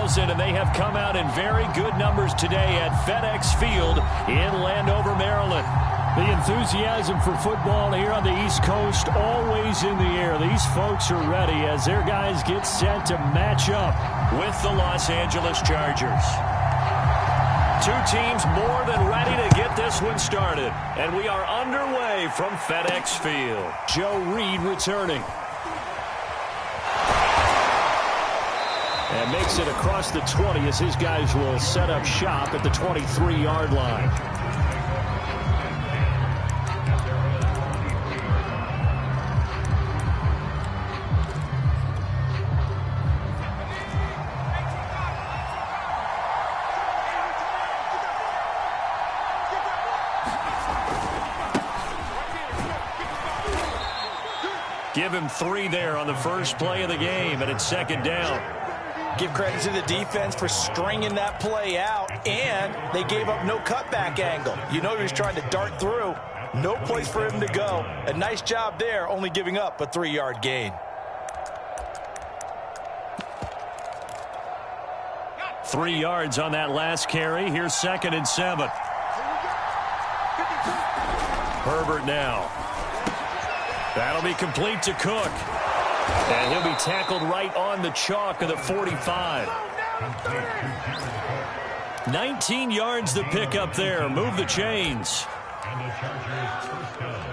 50,000, and they have come out in very good numbers today at FedEx Field in Landover, Maryland. The enthusiasm for football here on the East Coast always in the air. These folks are ready as their guys get set to match up with the Los Angeles Chargers. Two teams more than ready to get this one started. And we are underway from FedEx Field. Joe Reed returning. And makes it across the 20 as his guys will set up shop at the 23-yard line. Give him 3 there on the first play of the game, and it's second down. Give credit to the defense for stringing that play out, and they gave up no cutback angle. You know he was trying to dart through. No place for him to go. A nice job there, only giving up a 3-yard gain. 3 yards on that last carry. Here's 2nd and 7. Herbert now. That'll be complete to Cook. And he'll be tackled right on the chalk of the 45. 19 yards to pick up there. Move the chains. And the Chargers first down.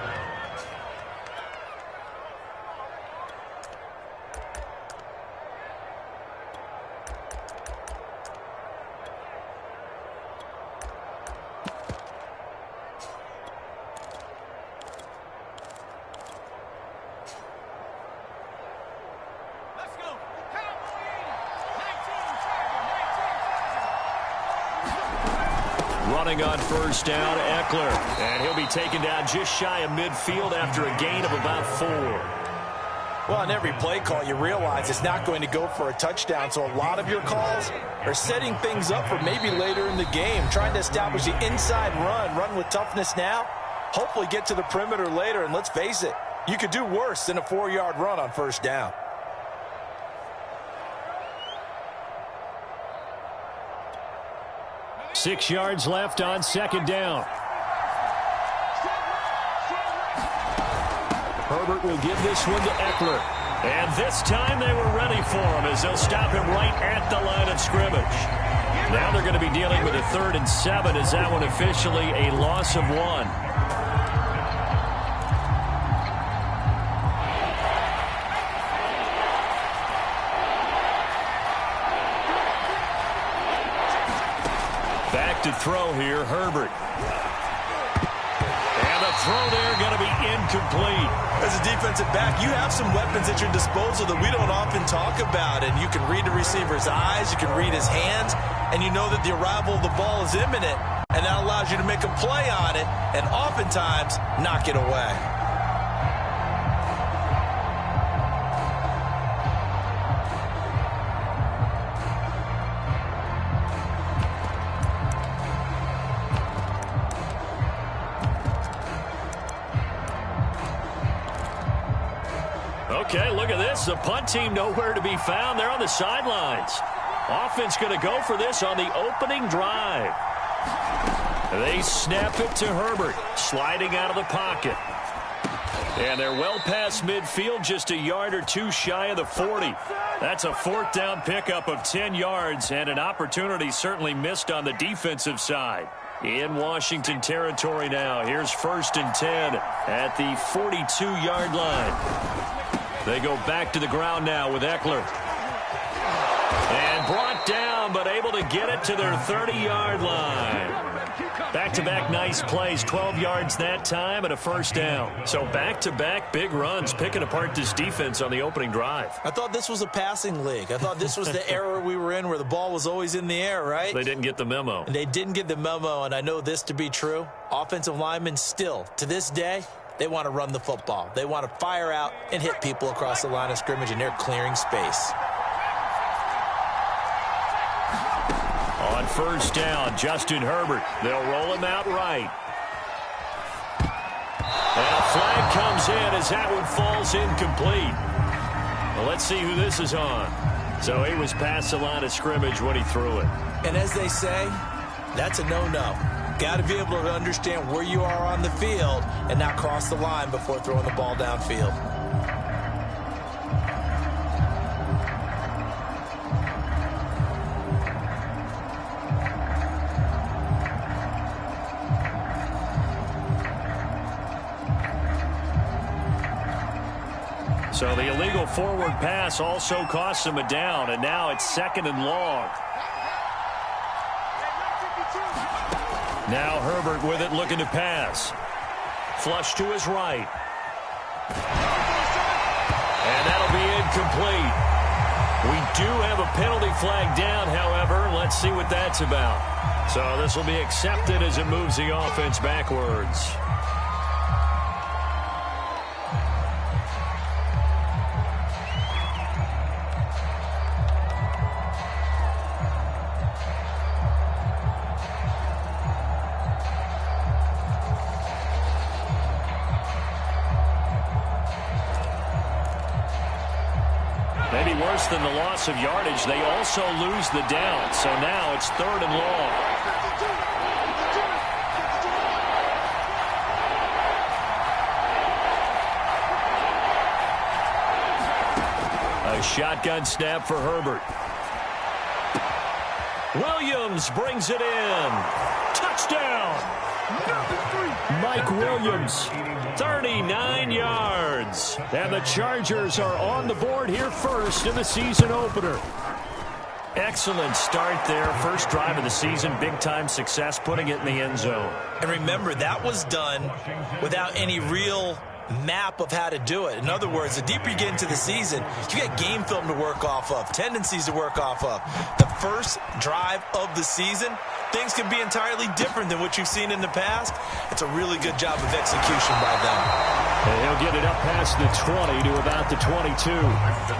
Running on first down, Eckler. And he'll be taken down just shy of midfield after a gain of about 4. Well, on every play call, you realize it's not going to go for a touchdown, so a lot of your calls are setting things up for maybe later in the game, trying to establish the inside run with toughness now, hopefully get to the perimeter later, and let's face it, you could do worse than a 4-yard run on first down. Six yards left on second down. Herbert will give this one to Eckler. And this time they were ready for him as they'll stop him right at the line of scrimmage. Now they're going to be dealing with a 3rd and 7 as that one officially a loss of 1. Back to throw here, Herbert. And the throw there going to be incomplete. As a defensive back, you have some weapons at your disposal that we don't often talk about. And you can read the receiver's eyes, you can read his hands, and you know that the arrival of the ball is imminent. And that allows you to make a play on it and oftentimes knock it away. Okay, look at this. The punt team nowhere to be found. They're on the sidelines. Offense going to go for this on the opening drive. They snap it to Herbert, sliding out of the pocket. And they're well past midfield, just a yard or 2 shy of the 40. That's a 4th down pickup of 10 yards and an opportunity certainly missed on the defensive side. In Washington territory now. Here's 1st and 10 at the 42-yard line. They go back to the ground now with Eckler. And brought down, but able to get it to their 30-yard line. Back-to-back nice plays, 12 yards that time and a 1st down. So back-to-back big runs, picking apart this defense on the opening drive. I thought this was a passing league. I thought this was the era we were in where the ball was always in the air, right? They didn't get the memo. And they didn't get the memo, and I know this to be true. Offensive linemen still, to this day, they want to run the football. They want to fire out and hit people across the line of scrimmage, and they're clearing space. On first down, Justin Herbert. They'll roll him out right. And a flag comes in as that one falls incomplete. Well, let's see who this is on. So he was past the line of scrimmage when he threw it. And as they say, that's a no-no. Got to be able to understand where you are on the field and not cross the line before throwing the ball downfield. So the illegal forward pass also cost him a down, and now it's 2nd and long. Now Herbert with it, looking to pass. Flush to his right. And that'll be incomplete. We do have a penalty flag down, however. Let's see what that's about. So this will be accepted as it moves the offense backwards. Maybe worse than the loss of yardage, they also lose the down. So now it's 3rd and long. A shotgun snap for Herbert. Williams brings it in. Touchdown! Mike Williams. 39 yards. And the Chargers are on the board here first in the season opener. Excellent start there. First drive of the season. Big-time success putting it in the end zone. And remember, that was done without any real map of how to do it. In other words, the deeper you get into the season, you get game film to work off of, tendencies to work off of. The first drive of the season, things can be entirely different than what you've seen in the past. It's a really good job of execution by them. And he'll get it up past the 20 to about the 22.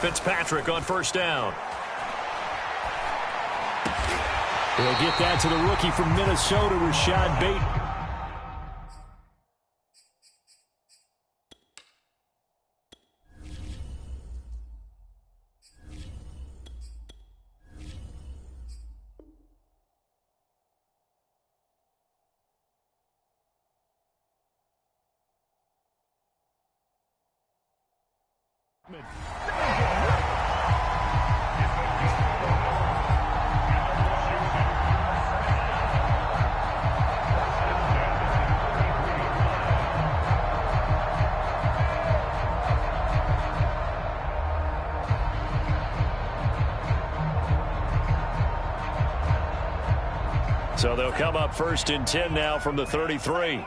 Fitzpatrick on first down. He'll get that to the rookie from Minnesota, Rashad Bateman. So they'll come up 1st and 10 now from the 33.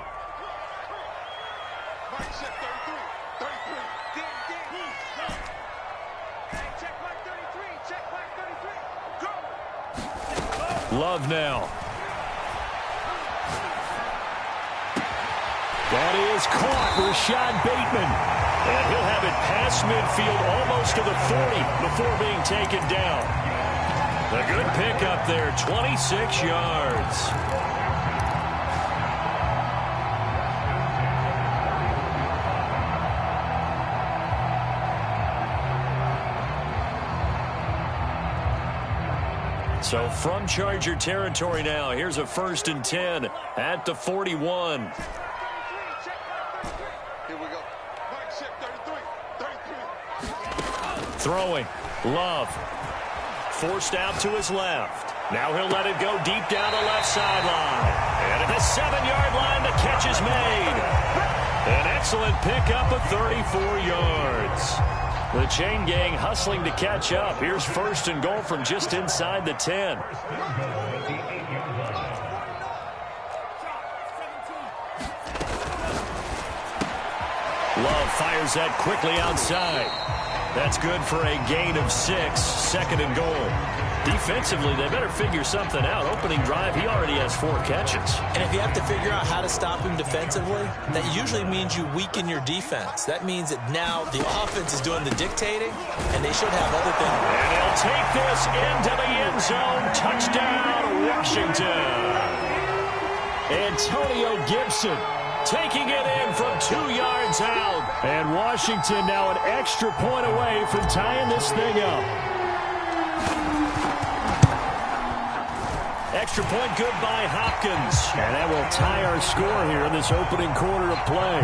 Love now. That is caught, Rashad Bateman. And he'll have it past midfield almost to the 40 before being taken down. A good pickup there, 26 yards. So from Charger territory now, here's a 1st and 10 at the 41. Here we go. Throwing. Love. Forced out to his left. Now he'll let it go deep down the left sideline. And at the 7-yard line, the catch is made. An excellent pickup of 34 yards. The chain gang hustling to catch up. Here's first and goal from just inside the 10. Love fires that quickly outside. That's good for a gain of 6, second and goal. Defensively, they better figure something out. Opening drive, he already has 4 catches. And if you have to figure out how to stop him defensively, that usually means you weaken your defense. That means that now the offense is doing the dictating, and they should have other things. And he'll take this into the end zone. Touchdown, Washington. Antonio Gibson taking it in from 2 yards out. And Washington now an extra point away from tying this thing up. Extra point good by Hopkins. And that will tie our score here in this opening quarter of play.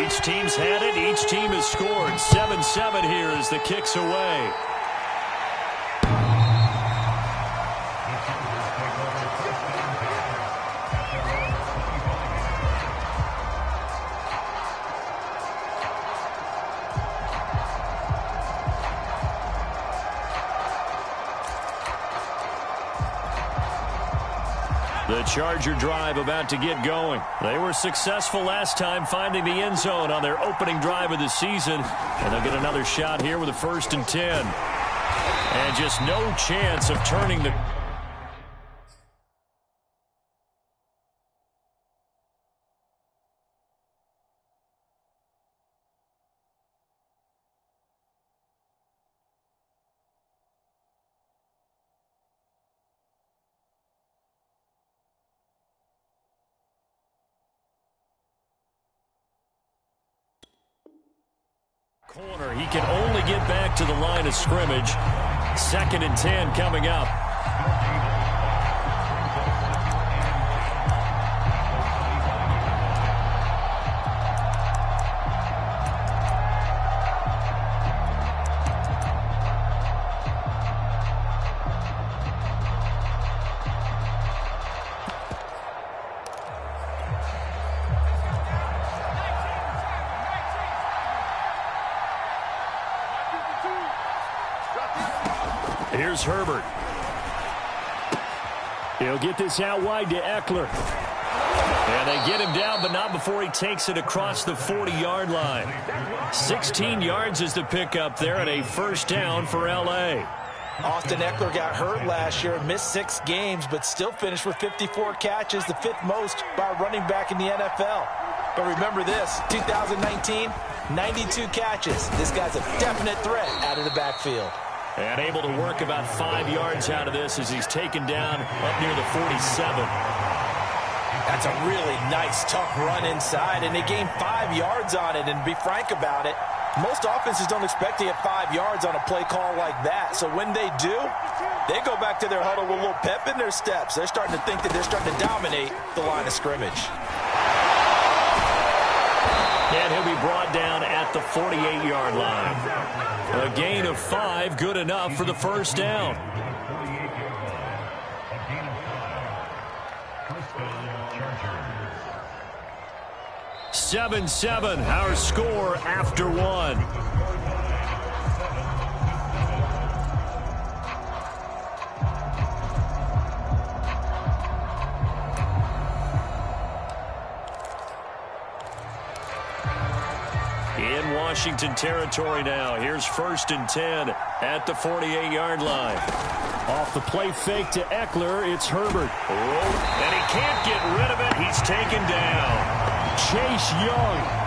Each team's had it. Each team has scored. 7-7 here as the kick's away. The Charger drive about to get going. They were successful last time finding the end zone on their opening drive of the season. And they'll get another shot here with a 1st and 10. And just no chance of turning the... corner. He can only get back to the line of scrimmage. 2nd and 10 coming up. Here's Herbert. He'll get this out wide to Eckler. And they get him down, but not before he takes it across the 40-yard line. 16 yards is the pickup there, and a 1st down for L.A. Austin Eckler got hurt last year, missed 6 games, but still finished with 54 catches, the 5th most by a running back in the NFL. But remember this, 2019, 92 catches. This guy's a definite threat out of the backfield. And able to work about 5 yards out of this as he's taken down up near the 47. That's a really nice, tough run inside, and they gained 5 yards on it. And to be frank about it, most offenses don't expect to get 5 yards on a play call like that. So when they do, they go back to their huddle with a little pep in their steps. They're starting to think that they're starting to dominate the line of scrimmage. And he'll be brought down at the 48-yard line. A gain of 5, good enough for the 1st down. 7-7, our score after 1. In Washington territory now. Here's 1st and 10 at the 48-yard line. Off the play fake to Eckler, it's Herbert. And he can't get rid of it. He's taken down. Chase Young.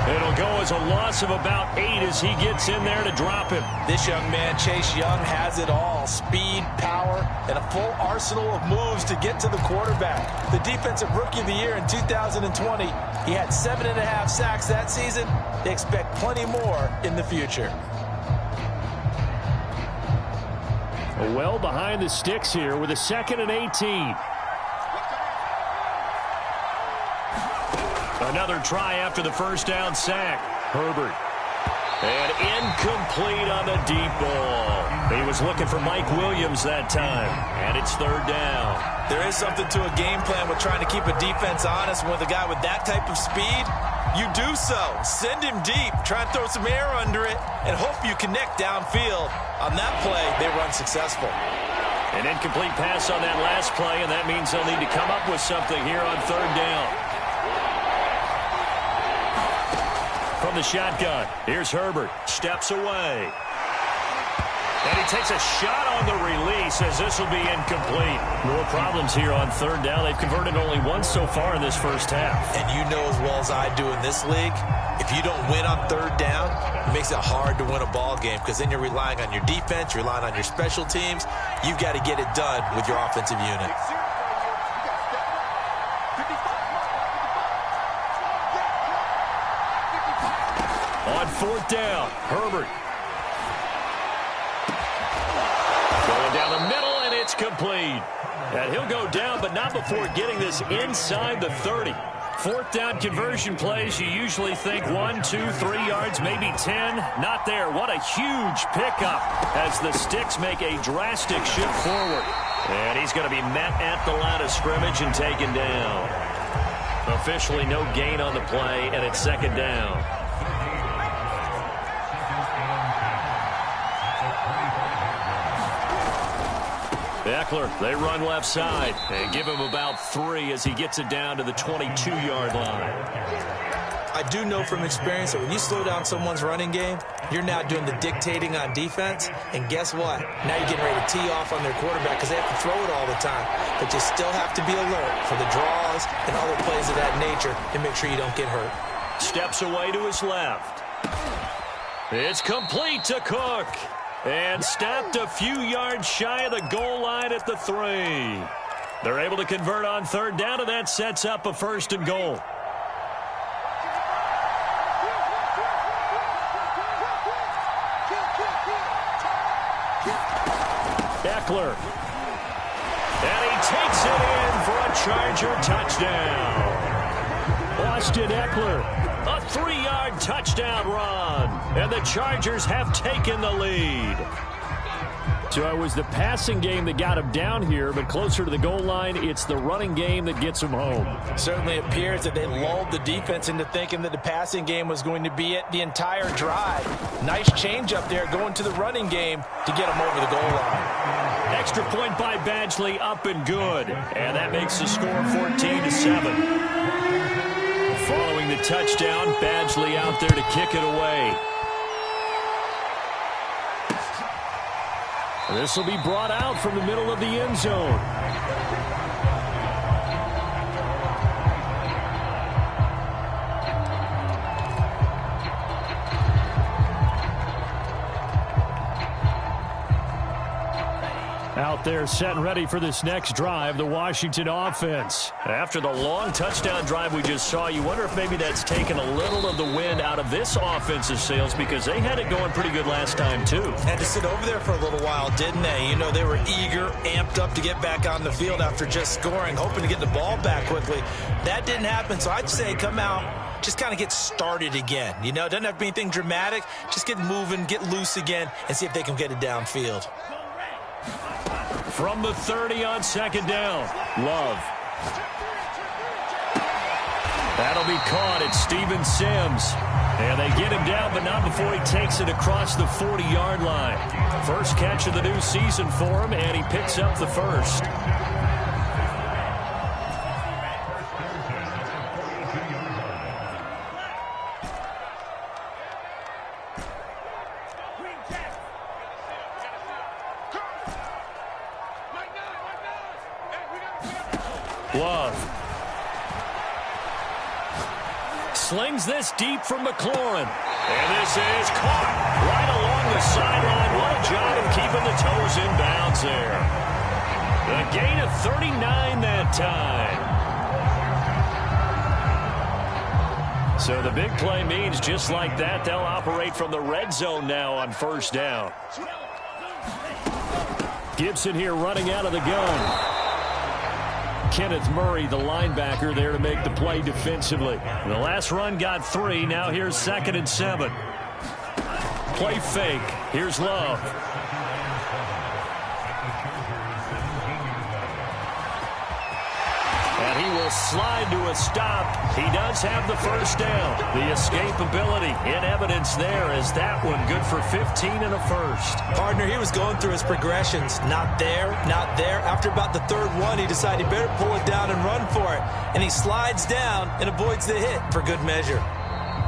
It'll go as a loss of about 8 as he gets in there to drop him. This young man, Chase Young, has it all. Speed, power, and a full arsenal of moves to get to the quarterback. The Defensive Rookie of the Year in 2020, he had 7.5 sacks that season. They expect plenty more in the future. Well behind the sticks here with a 2nd and 18. Another try after the 1st down sack. Herbert. And Incomplete on the deep ball. He was looking for Mike Williams that time, and it's third down. There is something to a game plan with trying to keep a defense honest. With a guy with that type of speed, you do so. Send him deep, try and throw some air under it, and hope you connect downfield. On that play, they were unsuccessful. An incomplete pass on that last play, and that means they'll need to come up with something here on third down. From the shotgun, here's Herbert. Steps away. And he takes a shot on the release as this will be incomplete. More problems here on third down. They've converted only once so far in this first half. And you know as well as I do in this league, if you don't win on third down, it makes it hard to win a ball game because then you're relying on your defense, you're relying on your special teams. You've got to get it done with your offensive unit. On fourth down, Herbert. Going down the middle, and it's complete. And he'll go down, but not before getting this inside the 30. Fourth down conversion plays, you usually think 1, 2, 3 yards, maybe 10. Not there. What a huge pickup as the Sticks make a drastic shift forward. And he's going to be met at the line of scrimmage and taken down. Officially no gain on the play, and it's second down. Eckler, they run left side. They give him about 3 as he gets it down to the 22-yard line. I do know from experience that when you slow down someone's running game, you're now doing the dictating on defense. And guess what? Now you're getting ready to tee off on their quarterback because they have to throw it all the time. But you still have to be alert for the draws and other plays of that nature and make sure you don't get hurt. Steps away to his left. It's complete to Cook. And stopped a few yards shy of the goal line at the 3. They're able to convert on third down, and that sets up a first and goal. Eckler. And he takes it in for a Charger touchdown. Austin Eckler. A 3-yard touchdown run. And the Chargers have taken the lead. So it was the passing game that got him down here, but closer to the goal line, it's the running game that gets him home. Certainly appears that they lulled the defense into thinking that the passing game was going to be it the entire drive. Nice change up there going to the running game to get them over the goal line. Extra point by Badgley, up and good. And that makes the score 14-7. Following the touchdown, Badgley out there to kick it away. This will be brought out from the middle of the end zone. Out there set and ready for this next drive, the Washington offense. After the long touchdown drive we just saw, you wonder if maybe that's taken a little of the wind out of this offensive sails because they had it going pretty good last time too. Had to sit over there for a little while, didn't they? You know, they were eager, amped up to get back on the field after just scoring, hoping to get the ball back quickly. That didn't happen, so I'd say come out, just kind of get started again. You know, it doesn't have to be anything dramatic. Just get moving, get loose again, and see if they can get it downfield. From the 30 on second down, Love. That'll be caught at Steven Sims. And they get him down, but not before he takes it across the 40-yard line. First catch of the new season for him, and he picks up the first. Love. Slings this deep from McLaurin. And this is caught right along the sideline. What a job of keeping the toes in bounds there. A gain of 39 that time. So the big play means just like that, they'll operate from the red zone now on first down. Gibson here running out of the gun. Kenneth Murray, the linebacker, there to make the play defensively. The last run got 3. Now here's 2nd and 7. play fake. Here's Love. And he will slide to a stop. He does have the first down. The escapability in evidence there as that one good for 15 and a first. Partner, he was going through his progressions. Not there, not there. After about the third one, he decided he better pull it down and run for it. And he slides down and avoids the hit for good measure.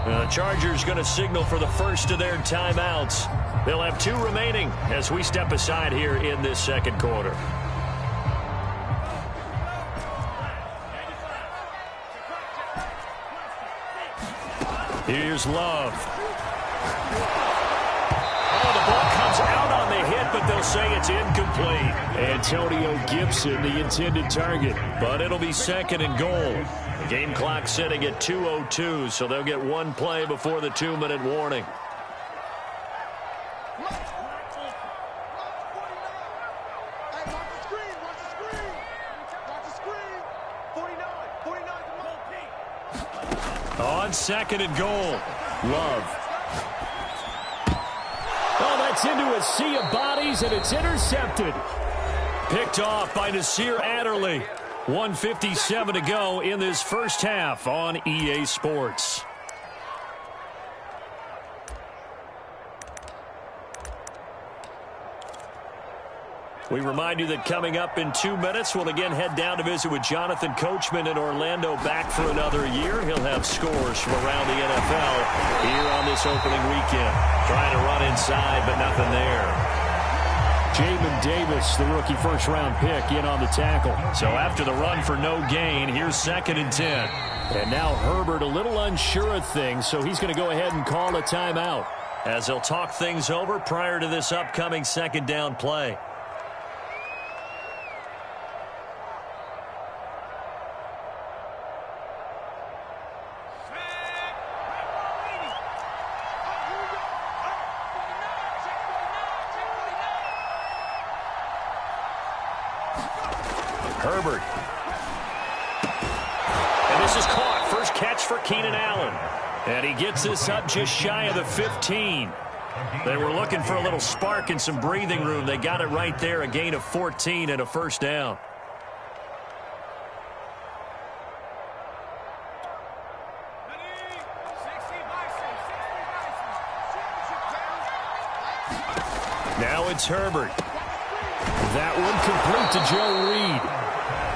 The Chargers going to signal for the first of their timeouts. They'll have 2 remaining as we step aside here in this second quarter. Here's Love. Oh, the ball comes out on the hit, but they'll say it's incomplete. Antonio Gibson, the intended target, but it'll be second and goal. The game clock sitting at 2:02, so they'll get 1 play before the 2-minute warning. On second and goal, Love. Oh, that's into a sea of bodies, and it's intercepted. Picked off by Nasir Adderley. 1:57 to go in this first half on EA Sports. We remind you that coming up in 2 minutes, we'll again head down to visit with Jonathan Coachman in Orlando, back for another year. He'll have scores from around the NFL here on this opening weekend. Trying to run inside, but nothing there. Jamin Davis, the rookie first-round pick, in on the tackle. So after the run for no gain, here's 2nd and 10. And now Herbert a little unsure of things, so he's going to go ahead and call a timeout as he'll talk things over prior to this upcoming second down play. Herbert. And this is caught. First catch for Keenan Allen. And he gets this up just shy of the 15. They were looking for a little spark and some breathing room. They got it right there. A gain of 14 and a first down. Now it's Herbert. That one complete to Joe Reed.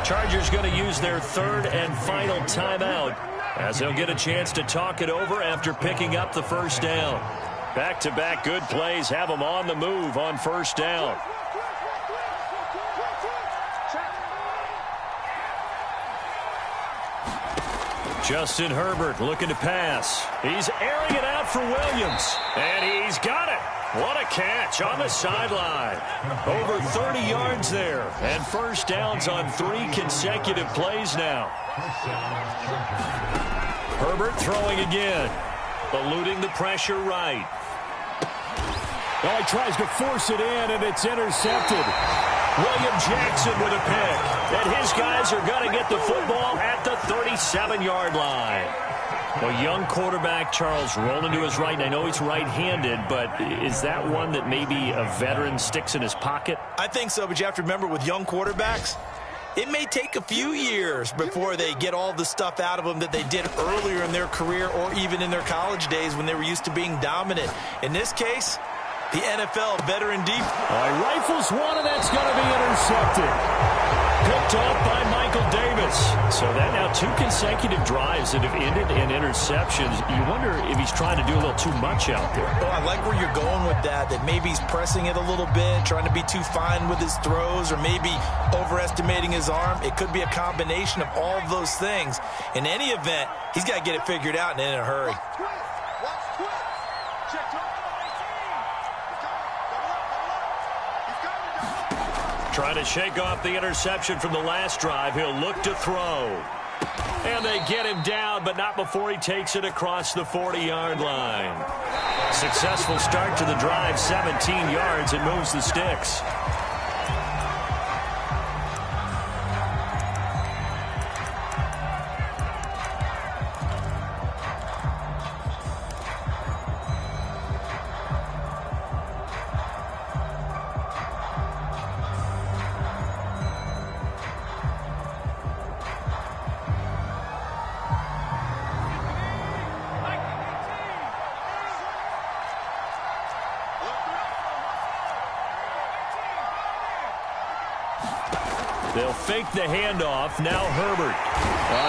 Chargers going to use their 3rd and final timeout as they'll get a chance to talk it over after picking up the first down. Back-to-back good plays have them on the move on first down. Justin Herbert looking to pass. He's airing it out for Williams, and he's got it. What a catch on the sideline. Over 30 yards there, and first downs on 3 consecutive plays now. Herbert throwing again, eluding the pressure right. Well, he tries to force it in, and it's intercepted. William Jackson with a pick, and his guys are going to get the football at the 37-yard line. Well, young quarterback Charles rolling to his right. And I know he's right-handed, but is that one that maybe a veteran sticks in his pocket? I think so, but you have to remember with young quarterbacks, it may take a few years before they get all the stuff out of them that they did earlier in their career or even in their college days when they were used to being dominant. In this case, the NFL veteran deep. Rifles one, and that's going to be intercepted. Picked off by Michael Davis. So that now 2 consecutive drives that have ended in interceptions. You wonder if he's trying to do a little too much out there. Oh, I like where you're going with that maybe he's pressing it a little bit, trying to be too fine with his throws, or maybe overestimating his arm. It could be a combination of all of those things. In any event, he's got to get it figured out and in a hurry. Trying to shake off the interception from the last drive. He'll look to throw. And they get him down, but not before he takes it across the 40-yard line. Successful start to the drive, 17 yards, and moves the sticks. They'll fake the handoff. Now Herbert.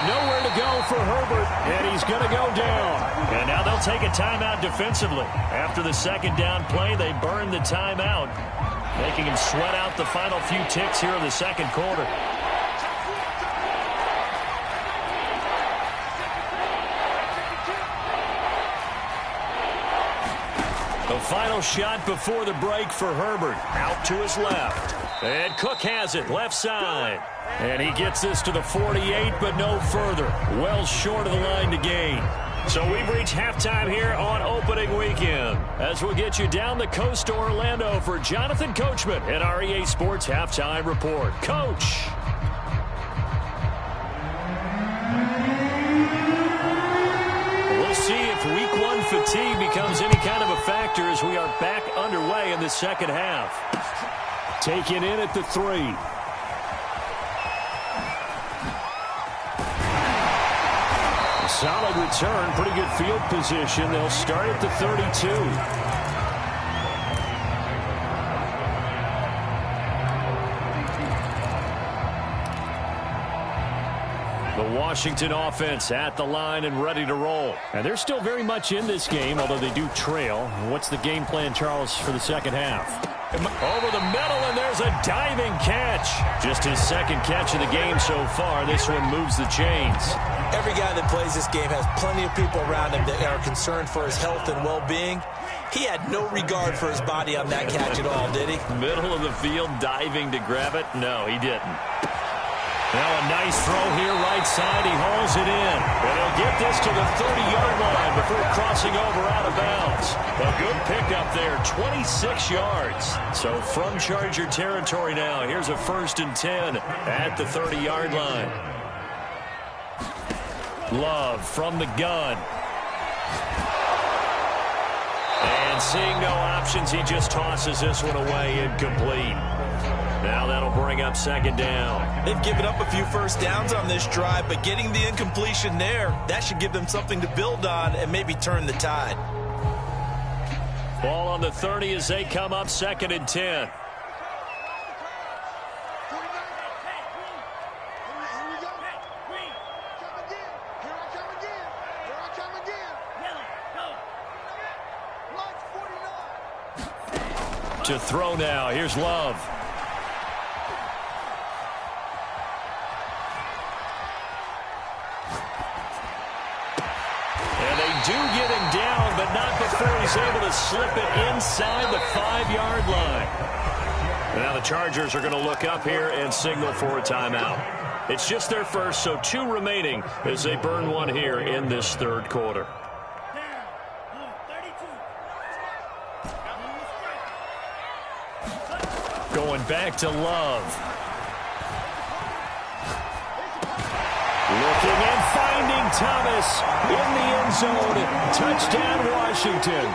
Nowhere to go for Herbert, and he's going to go down. And now they'll take a timeout defensively. After the second down play, they burn the timeout, making him sweat out the final few ticks here in the second quarter. The final shot before the break for Herbert. Out to his left. And Cook has it, left side. And he gets this to the 48, but no further. Well short of the line to gain. So we've reached halftime here on opening weekend, as we'll get you down the coast to Orlando for Jonathan Coachman and our EA Sports Halftime Report. Coach. We'll see if Week 1 fatigue becomes any kind of a factor as we are back underway in the second half. Taken in at the 3. Solid return, pretty good field position. They'll start at the 32. The Washington offense at the line and ready to roll. And they're still very much in this game, although they do trail. What's the game plan, Charles, for the second half? Over the middle, and there's a diving catch. Just his second catch of the game so far. This one moves the chains. Every guy that plays this game has plenty of people around him that are concerned for his health and well-being. He had no regard for his body on that catch at all, did he? Middle of the field, diving to grab it. No, he didn't. Now a nice throw here, right side. He hauls it in. And he'll get this to the 30-yard line before crossing over out of bounds. A good pickup there, 26 yards. So from Charger territory now, here's a 1st and 10 at the 30-yard line. Love from the gun. And seeing no options, he just tosses this one away, incomplete. Now that'll bring up second down. They've given up a few first downs on this drive, but getting the incompletion there, that should give them something to build on and maybe turn the tide. Ball on the 30 as they come up 2nd and 10. To throw now. Here's Love. And they do get him down, but not before he's able to slip it inside the 5-yard line. Now the Chargers are going to look up here and signal for a timeout. It's just their first, so 2 remaining as they burn one here in this third quarter. Going back to Love. Looking and finding Thomas in the end zone. Touchdown, Washington.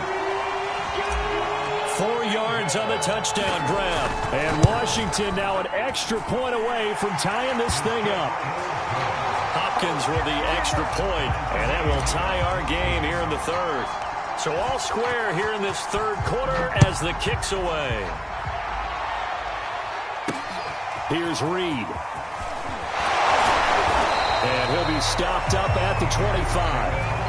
4 yards on the touchdown grab. And Washington now an extra point away from tying this thing up. Hopkins with the extra point, and that will tie our game here in the third. So all square here in this third quarter as the kick's away. Here's Reed. And he'll be stopped up at the 25.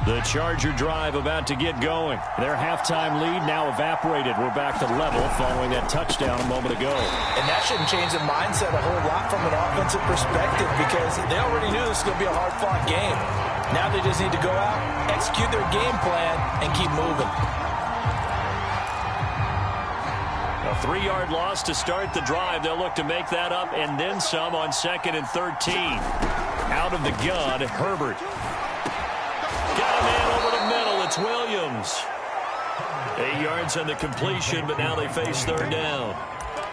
The Charger drive about to get going. Their halftime lead now evaporated. We're back to level following that touchdown a moment ago. And that shouldn't change the mindset a whole lot from an offensive perspective because they already knew this was going to be a hard-fought game. Now they just need to go out, execute their game plan, and keep moving. A 3-yard loss to start the drive. They'll look to make that up and then some on 2nd and 13. Out of the gun, Herbert. Got a man over the middle. It's Williams. 8 yards on the completion, but now they face third down.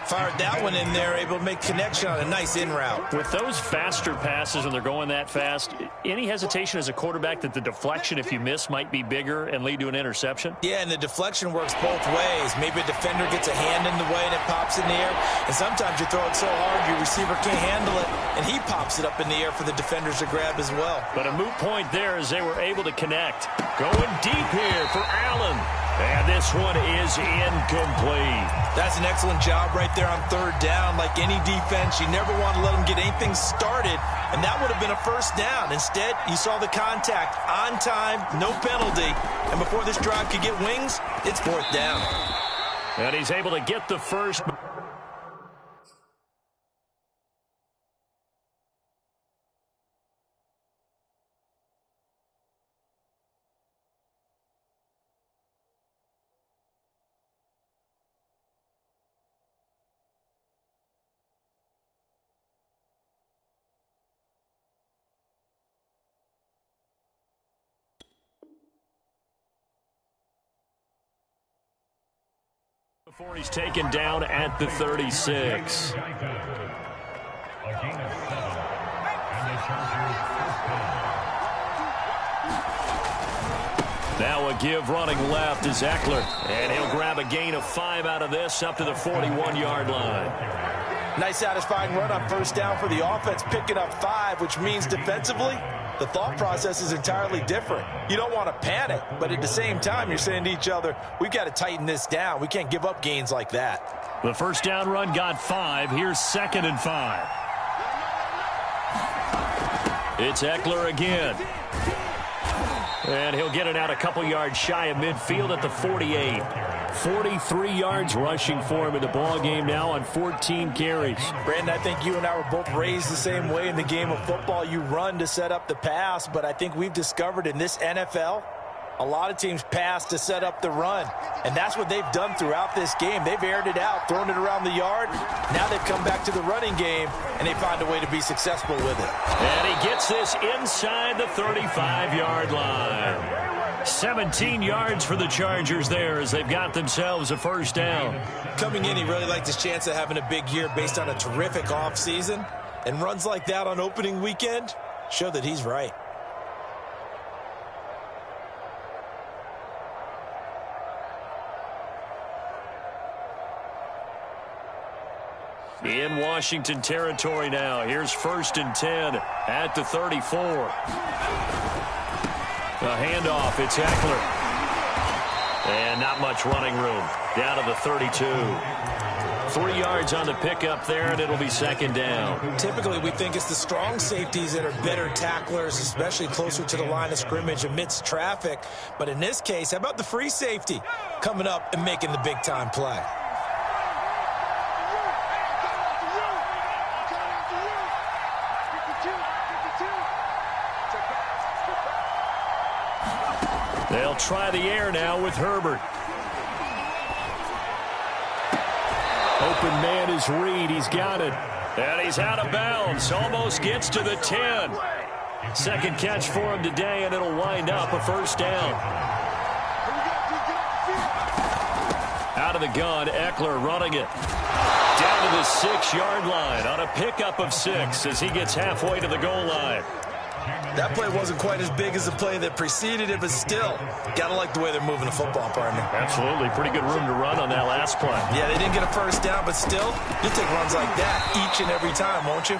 Fired that one in there, able to make connection on a nice in route. With those faster passes when they're going that fast, any hesitation as a quarterback that the deflection, if you miss, might be bigger and lead to an interception? Yeah, and the deflection works both ways. Maybe a defender gets a hand in the way and it pops in the air. And sometimes you throw it so hard your receiver can't handle it, and he pops it up in the air for the defenders to grab as well. But a moot point there as they were able to connect. Going deep here for Allen. And this one is incomplete. That's an excellent job right there on third down. Like any defense, you never want to let them get anything started, and that would have been a first down. Instead, you saw the contact on time, no penalty, and before this drive could get wings, it's fourth down. And he's able to get the first. Before he's taken down at the 36. Now a give running left is Ekeler. And he'll grab a gain of 5 out of this up to the 41-yard line. Nice satisfying run on first down for the offense, picking up 5, which means defensively, the thought process is entirely different. You don't want to panic, but at the same time, you're saying to each other, we've got to tighten this down. We can't give up gains like that. The first down run got 5. Here's 2nd and 5. It's Ekeler again. And he'll get it out a couple yards shy of midfield at the 48. 43 yards rushing for him in the ball game now on 14 carries. Brandon, I think you and I were both raised the same way in the game of football. You run to set up the pass, but I think we've discovered in this NFL, a lot of teams pass to set up the run. And that's what they've done throughout this game. They've aired it out, thrown it around the yard. Now they've come back to the running game, and they find a way to be successful with it. And he gets this inside the 35-yard line. 17 yards for the Chargers there as they've got themselves a first down. Coming in, he really liked his chance of having a big year based on a terrific offseason. And runs like that on opening weekend show that he's right. In Washington territory now. Here's 1st and 10 at the 34. A handoff, it's Ekeler. And not much running room. Down to the 32. 3 yards on the pickup there, and it'll be 2nd down. Typically, we think it's the strong safeties that are better tacklers, especially closer to the line of scrimmage amidst traffic. But in this case, how about the free safety coming up and making the big-time play? They'll try the air now with Herbert. Open man is Reed. He's got it. And he's out of bounds. Almost gets to the 10. Second catch for him today, and it'll wind up a first down. Out of the gun, Ekeler running it. Down to the 6-yard line on a pickup of 6 as he gets halfway to the goal line. That play wasn't quite as big as the play that preceded it, but still, gotta like the way they're moving the football, partner. Absolutely. Pretty good room to run on that last play. Yeah, they didn't get a first down, but still, you'll take runs like that each and every time, won't you?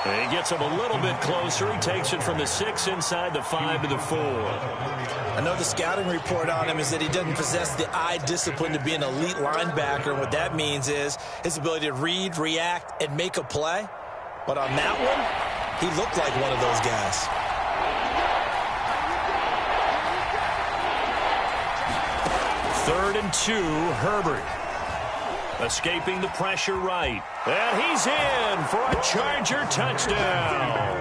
And he gets him a little bit closer. He takes it from the 6 inside the 5 to the 4. I know the scouting report on him is that he doesn't possess the eye discipline to be an elite linebacker. And what that means is his ability to read, react, and make a play. But on that one, he looked like one of those guys. Third and 2, Herbert. Escaping the pressure right. And he's in for a Charger touchdown.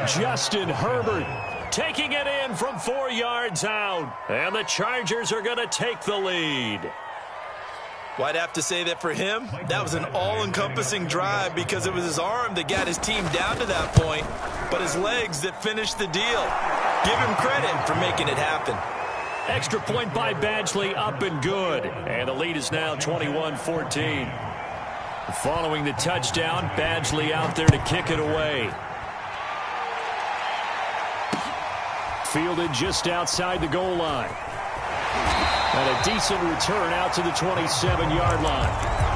Justin Herbert taking it in from 4 yards out. And the Chargers are going to take the lead. Well, I'd have to say that for him, that was an all-encompassing drive because it was his arm that got his team down to that point, but his legs that finished the deal. Give him credit for making it happen. Extra point by Badgley, up and good. And the lead is now 21-14. Following the touchdown, Badgley out there to kick it away. Fielded just outside the goal line. And a decent return out to the 27-yard line.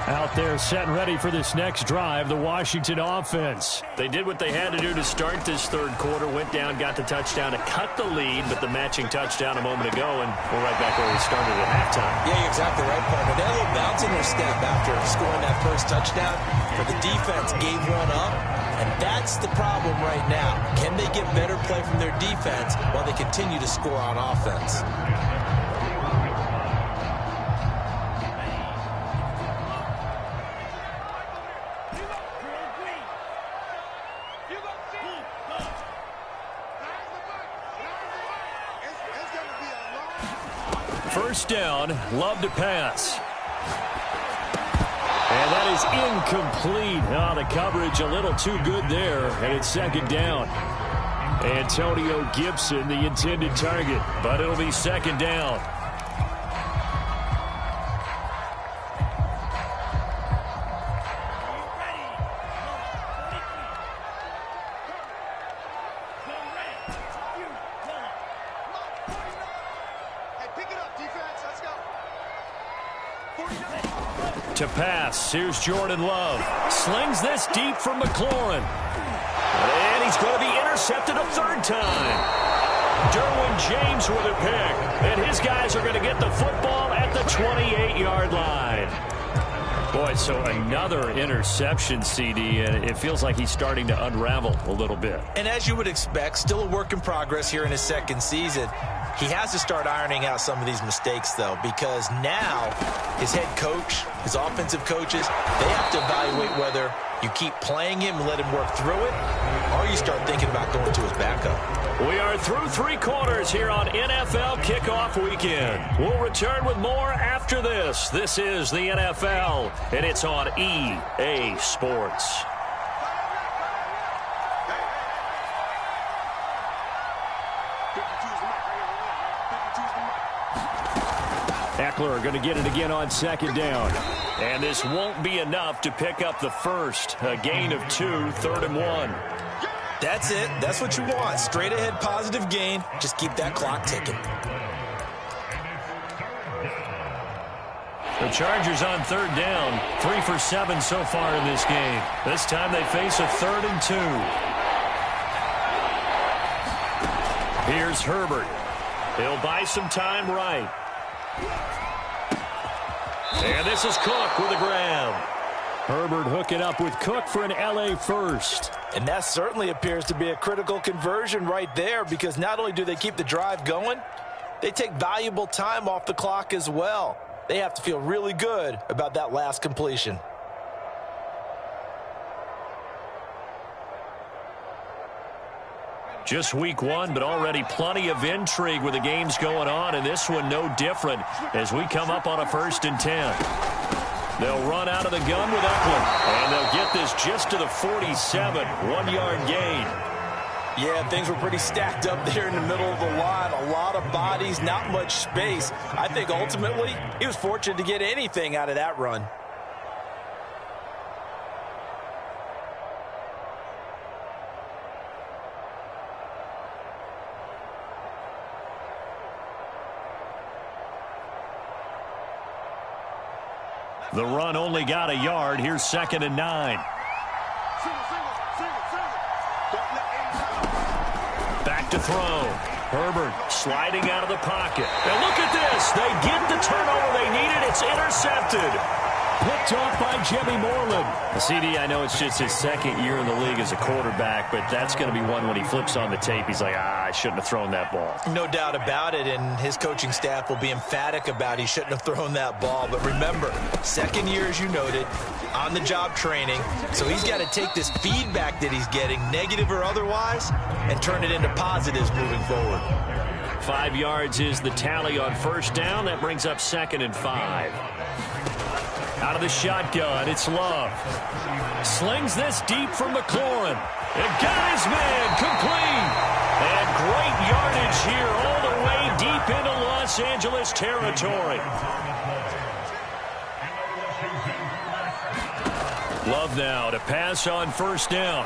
Out there set and ready for this next drive, the Washington offense. They did what they had to do to start this third quarter, went down, got the touchdown to cut the lead, but the matching touchdown a moment ago, and we're right back where we started at halftime. Yeah, you're exactly right, partner. They had a little bounce in their step after scoring that first touchdown, but the defense gave one up, and that's the problem right now. Can they get better play from their defense while they continue to score on offense? First down, Love to pass. And that is incomplete. Oh, the coverage a little too good there, and it's second down. Antonio Gibson, the intended target, but it'll be second down. To pass, here's Jordan Love. Slings this deep from McLaurin. And he's going to be intercepted a third time. Derwin James with a pick. And his guys are going to get the football at the 28-yard line. Boy, so another interception, CD, and it feels like he's starting to unravel a little bit. And as you would expect, still a work in progress here in his second season. He has to start ironing out some of these mistakes, though, because now his head coach, his offensive coaches, they have to evaluate whether you keep playing him and let him work through it, or you start thinking about going to his backup. We are through three quarters here on NFL Kickoff Weekend. We'll return with more after this. This is the NFL, and it's on EA Sports. Ekeler going to get it again on second down. And this won't be enough to pick up the first. A gain of 2, 3rd and 1. That's it. That's what you want. Straight ahead positive gain. Just keep that clock ticking. The Chargers on third down. 3 for 7 so far in this game. This time they face a 3rd and 2. Here's Herbert. He'll buy some time right. And this is Cook with a grab. Herbert hooking up with Cook for an LA first. And that certainly appears to be a critical conversion right there, because not only do they keep the drive going, they take valuable time off the clock as well. They have to feel really good about that last completion. Just week 1, but already plenty of intrigue with the games going on, and this one no different as we come up on a 1st and 10. They'll run out of the gun with Ekeler, and they'll get this just to the 47, 1-yard gain. Yeah, things were pretty stacked up there in the middle of the line. A lot of bodies, not much space. I think ultimately he was fortunate to get anything out of that run. The run only got a yard. Here's 2nd and 9. Back to throw. Herbert sliding out of the pocket. And look at this. They get the turnover they needed. It's intercepted. Picked off by Jimmy Moreland. CD, I know it's just his 2nd year in the league as a quarterback, but that's going to be one when he flips on the tape. He's like, I shouldn't have thrown that ball. No doubt about it, and his coaching staff will be emphatic about he shouldn't have thrown that ball. But remember, 2nd year, as you noted, on-the-job training. So he's got to take this feedback that he's getting, negative or otherwise, and turn it into positives moving forward. 5 yards is the tally on 1st down. That brings up 2nd and 5. Out of the shotgun, it's Love. Slings this deep for McLaurin. And got his man complete. And great yardage here all the way deep into Los Angeles territory. Love now to pass on first down.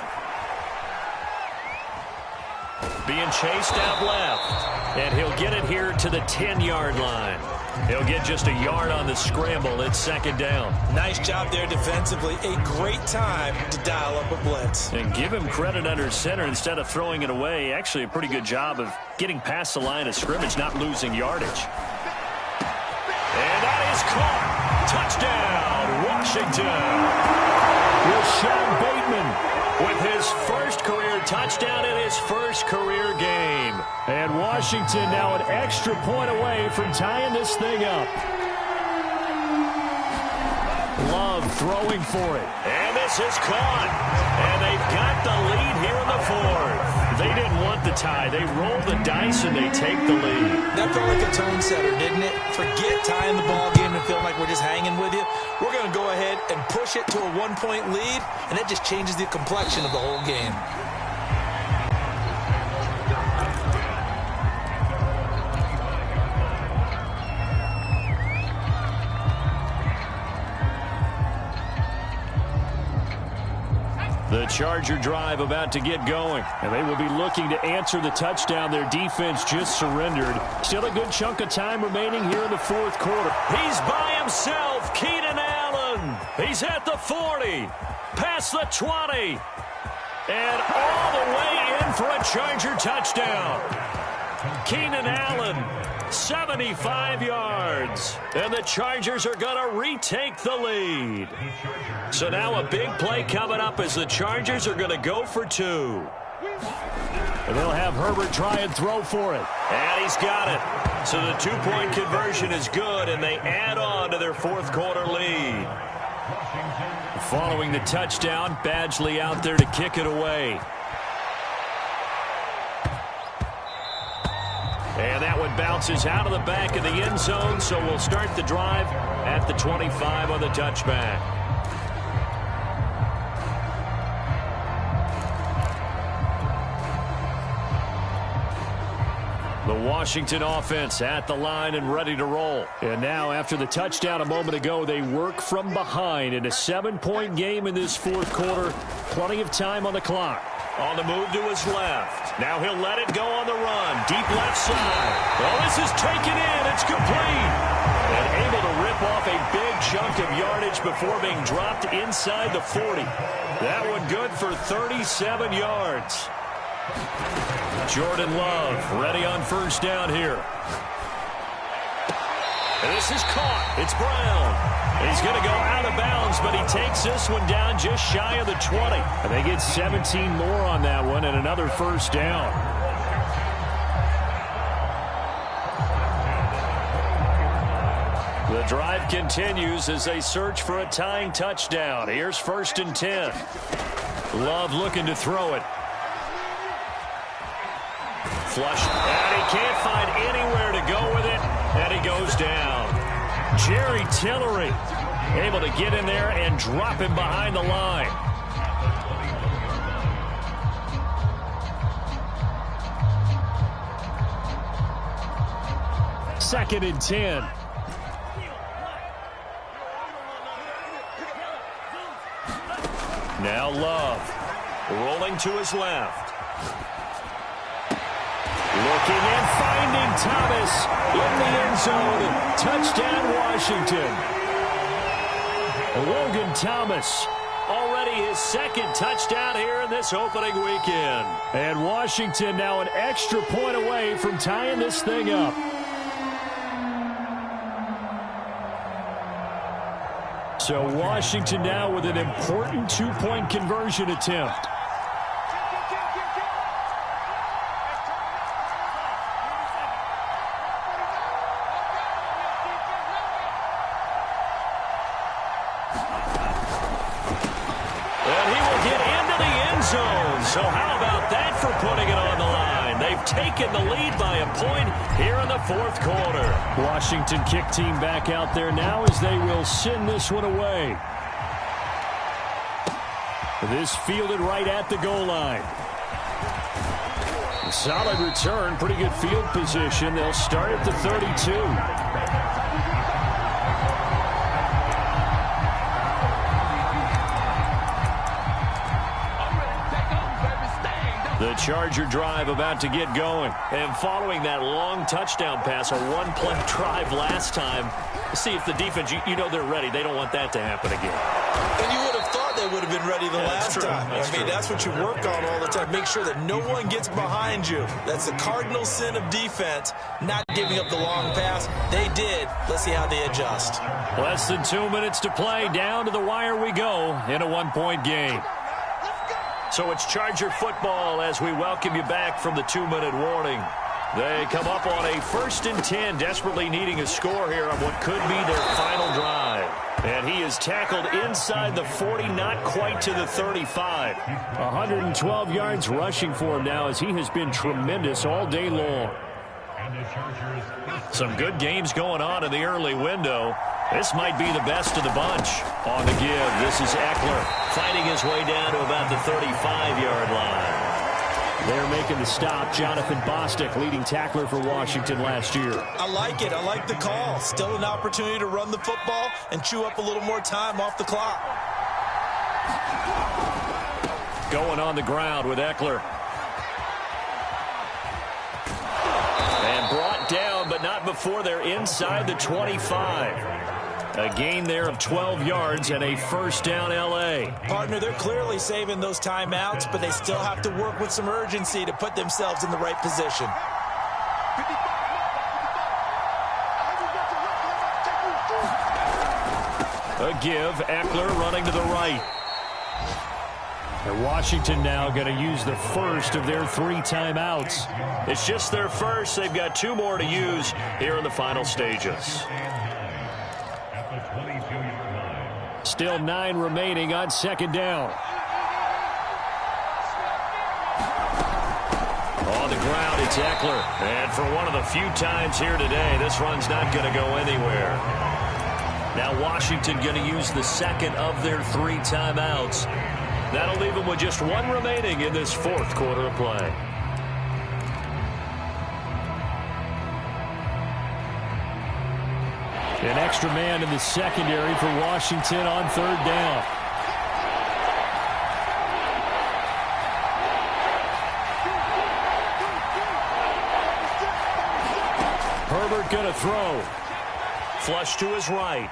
Being chased out left. And he'll get it here to the 10-yard line. He'll get just a yard on the scramble. It's second down. Nice job there defensively. A great time to dial up a blitz. And give him credit under center instead of throwing it away. Actually, a pretty good job of getting past the line of scrimmage, not losing yardage. And that is caught. Touchdown, Washington. Rashad Bateman with his first career touchdown in his first career game. And Washington now an extra point away from tying this thing up. Love throwing for it. And this is caught. And they've got the lead here in the fourth. They didn't want the tie. They rolled the dice and they take the lead. That felt like a tone setter, didn't it? Forget tying the ball game and feeling like we're just hanging with you. We're going to go ahead and push it to a one-point lead, and that just changes the complexion of the whole game. The Charger drive about to get going. And they will be looking to answer the touchdown their defense just surrendered. Still a good chunk of time remaining here in the fourth quarter. He's by himself, Keenan Allen. He's at the 40, past the 20, and all the way in for a Charger touchdown. Keenan Allen, 75 yards. And the Chargers are going to retake the lead. So now a big play coming up as the Chargers are going to go for two. And they'll have Herbert try and throw for it. And he's got it. So the two-point conversion is good, and they add on to their fourth quarter lead. Following the touchdown, Badgley out there to kick it away. And that one bounces out of the back of the end zone, so we'll start the drive at the 25 on the touchback. The Washington offense at the line and ready to roll. And now, after the touchdown a moment ago, they work from behind in a 7-point game in this fourth quarter. Plenty of time on the clock. On the move to his left. Now he'll let it go on the run. Deep left side. Well, this is taken in. It's complete. And able to rip off a big chunk of yardage before being dropped inside the 40. That one good for 37 yards. Jordan Love ready on first down here. And this is caught. It's Brown. He's going to go out of bounds, but he takes this one down just shy of the 20. And they get 17 more on that one and another first down. The drive continues as they search for a tying touchdown. Here's first and 10. Love looking to throw it. Flush, and he can't find anywhere to go with it, and he goes down. Jerry Tillery able to get in there and drop him behind the line. Second and 10. Now Love rolling to his left. Looking and finding Thomas in the end zone. Touchdown, Washington. Logan Thomas, already his second touchdown here in this opening weekend. And Washington now an extra point away from tying this thing up. So Washington now with an important two-point conversion attempt. So how about that for putting it on the line? They They've taken the lead by a point here in the fourth quarter. Washington kick team back out there now as they will send this one away. This fielded right at the goal line. Solid return, pretty good field position. They'll start at the 32. The Charger drive about to get going. And following that long touchdown pass, a one-play drive last time, see if the defense, you know they're ready. They don't want that to happen again. And you would have thought they would have been ready the last time. That's what you work on all the time. Make sure that no one gets behind you. That's the cardinal sin of defense, not giving up the long pass. They did. Let's see how they adjust. Less than 2 minutes to play. Down to the wire we go in a one-point game. So it's Charger football as we welcome you back from the 2-minute warning. They come up on a 1st and 10, desperately needing a score here on what could be their final drive. And he is tackled inside the 40, not quite to the 35. 112 yards rushing for him now as he has been tremendous all day long. Some good games going on in the early window. This might be the best of the bunch. On the give, this is Ekeler fighting his way down to about the 35-yard line. They're making the stop. Jonathan Bostic, leading tackler for Washington last year. I like it. I like the call. Still an opportunity to run the football and chew up a little more time off the clock. Going on the ground with Ekeler. And brought down, but not before they're inside the 25. A gain there of 12 yards and a first down L.A. Partner, they're clearly saving those timeouts, but they still have to work with some urgency to put themselves in the right position. A give, Ekeler running to the right. And Washington now going to use the first of their 3 timeouts. It's just their first. They've got 2 more to use here in the final stages. Still 9 remaining on 2nd down. On the ground, it's Ekeler. And for one of the few times here today, this run's not going to go anywhere. Now Washington going to use the second of their 3 timeouts. That'll leave them with just 1 remaining in this fourth quarter of play. An extra man in the secondary for Washington on 3rd down. Herbert going to throw. Flush to his right.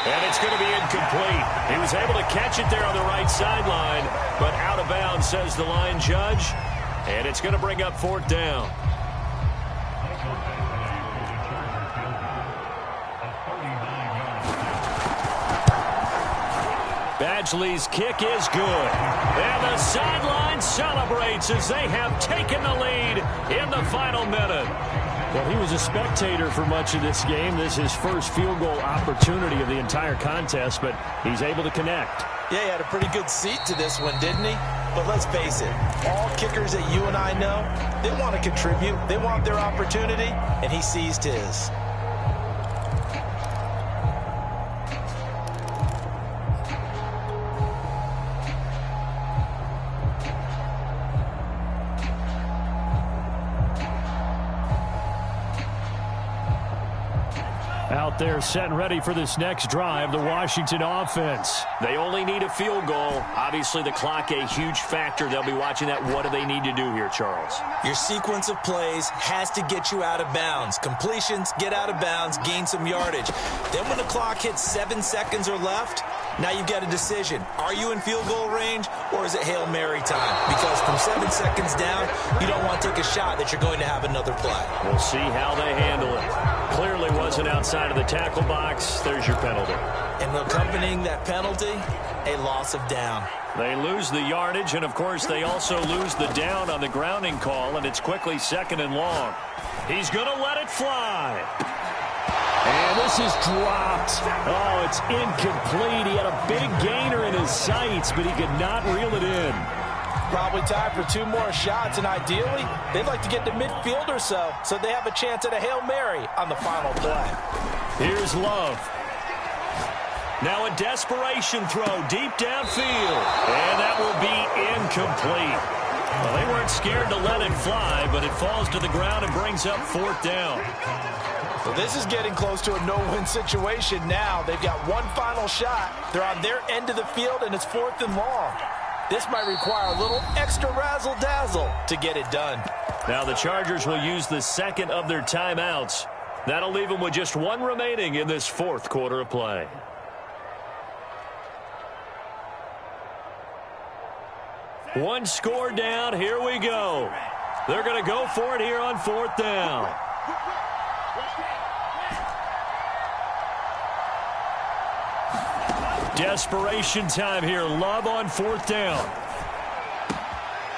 And it's going to be incomplete. He was able to catch it there on the right sideline, but out of bounds, says the line judge. And it's going to bring up 4th down. Badgley's kick is good. And the sideline celebrates as they have taken the lead in the final minute. Well, he was a spectator for much of this game. This is his first field goal opportunity of the entire contest, but he's able to connect. Yeah, he had a pretty good seat to this one, didn't he? But let's face it, all kickers that you and I know, they want to contribute. They want their opportunity, and he seized his. Out there set and ready for this next drive, the Washington offense. They only need a field goal. Obviously, the clock a huge factor. They'll be watching that. What do they need to do here, Charles? Your sequence of plays has to get you out of bounds. Completions, get out of bounds, gain some yardage. Then when the clock hits 7 seconds or left, now you've got a decision. Are you in field goal range, or is it Hail Mary time? Because from 7 seconds down, you don't want to take a shot that you're going to have another play. We'll see how they handle it. Clearly wasn't outside of the tackle box. There's your penalty. And accompanying that penalty, a loss of down. They lose the yardage, and, of course, they also lose the down on the grounding call, and it's quickly 2nd and long. He's going to let it fly. And this is dropped. Oh, it's incomplete. He had a big gainer in his sights, but he could not reel it in. Probably time for 2 more shots, and ideally, they'd like to get to midfield or so they have a chance at a Hail Mary on the final play. Here's Love. Now a desperation throw deep downfield, and that will be incomplete. Well, they weren't scared to let it fly, but it falls to the ground and brings up 4th down. Well, this is getting close to a no-win situation now. They've got one final shot. They're on their end of the field, and it's 4th and long. This might require a little extra razzle-dazzle to get it done. Now the Chargers will use the second of their timeouts. That'll leave them with just 1 remaining in this 4th quarter of play. One score down. Here we go. They're going to go for it here on 4th down. Desperation time here. Love on 4th down.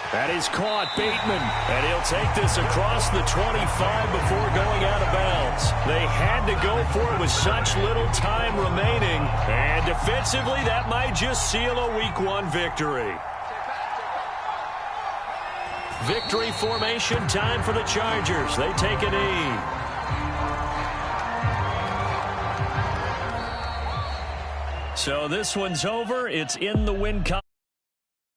That is caught. Bateman. And he'll take this across the 25 before going out of bounds. They had to go for it with such little time remaining. And defensively, that might just seal a Week 1 victory. Victory formation time for the Chargers. They take a knee. So this one's over. It's in the win column.